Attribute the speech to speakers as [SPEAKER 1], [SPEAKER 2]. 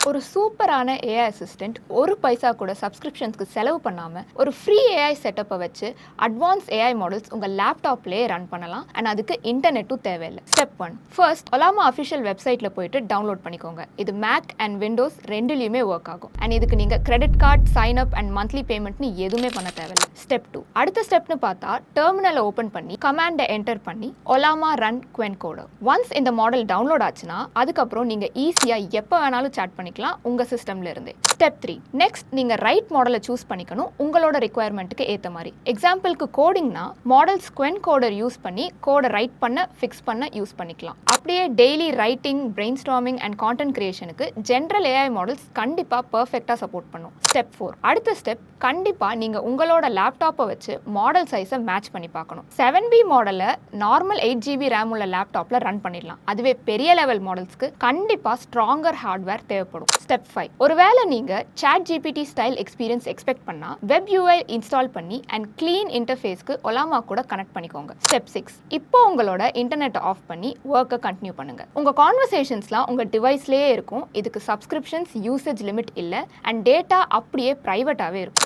[SPEAKER 1] ஒரு சூப்பரான AI assistant ஒரு பைசா கூட சப்ஸ்கிரிப்ஷன்ஸ்க்கு செலவு பண்ணாமல் ஒரு ஃப்ரீ ஏஐ செட்டப்பை வச்சு அட்வான்ஸ் ஏஐ மாடல்ஸ் உங்கள் லேப்டாப்லேயே ரன் பண்ணலாம் அண்ட் அதுக்கு இன்டர்நெட்டும் தேவையில்லை. ஸ்டெப் 1, ஃபர்ஸ்ட் ஒலாமா அஃபிஷியல் வெப்சைட்டில் போயிட்டு டவுன்லோட் பண்ணிக்கோங்க. இது மேக் அண்ட் விண்டோஸ் ரெண்டுலேயுமே ஒர்க் ஆகும். அண்ட் இதுக்கு நீங்கள் credit card, sign up and monthly பேமெண்ட்னு எதுவுமே பண்ண தேவையில்லை. ஸ்டெப் 2, அடுத்த ஸ்டெப்னு பார்த்தா டெர்மினலை ஓப்பன் பண்ணி கமாண்டை என்டர் பண்ணி ஒலாமா ரன் குவென் கோடர். ஒன்ஸ் இந்த மாடல் டவுன்லோட் ஆச்சுன்னா அதுக்கப்புறம் நீங்கள் ஈஸியாக எப்போ வேணாலும் சாட் பண்ணிக்கலாம் உங்க சிஸ்டம்ல இருந்து. ஸ்டெப் 3, நெக்ஸ்ட் நீங்க ரைட் மாடலை சூஸ் பண்ணிக்கணும் உங்களோட ரிக்வயர்மெண்ட்டுக்கு ஏத்த மாதிரி. எக்ஸாம்பிளுக்கு கோடிங்னா மாடல்ஸ் குவென் கோடர் யூஸ் பண்ணி கோடை ரைட் பண்ண, ஃபிக்ஸ் பண்ண யூஸ் பண்ணிக்கலாம். அப்படியே daily writing, brainstorming and content கிரியேஷனுக்கு ஜென்ரல் ஏஐ மாடல்ஸ் கண்டிப்பா பெர்ஃபெக்ட்டா சப்போர்ட் பண்ணும். ஸ்டெப் 4, அடுத்த ஸ்டெப் கண்டிப்பா நீங்க உங்களோட லேப்டாப்பை வச்சு மாடல் சைஸை மேட்ச் பண்ணி பார்க்கணும். 7B மாடலை நார்மல் 8GB ரேம் உள்ள லேப்டாப்ல ரன் பண்ணிடலாம். அதுவே பெரிய லெவல் மாடல்ஸ்க்கு கண்டிப்பா ஸ்ட்ராங்கர் ஹார்ட்வேர் தேவைப்படும். ஸ்டெப் 5, ஒருவேளை நீங்க ChatGPT style experience expect பண்ணா வெப் யூஐ இன்ஸ்டால் பண்ணி அண்ட் கிளீன் இன்டர்ஃபேஸ்க்கு ஒலாமா கூட கனெக்ட் பண்ணிக்கோங்க. ஸ்டெப் 6, இப்போ உங்களோட இன்டர்நெட்டை ஆஃப் பண்ணி ஒர்க்கை கண்டினியூ பண்ணுங்க. உங்க கான்வர்சேஷன்ஸ்லாம் உங்க டிவைஸ்லயே இருக்கும். இதுக்கு சப்ஸ்கிரிப்ஷன்ஸ், யூசேஜ் லிமிட் இல்லை அண்ட் டேட்டா அப்படியே பிரைவேட்டாவே இருக்கும்.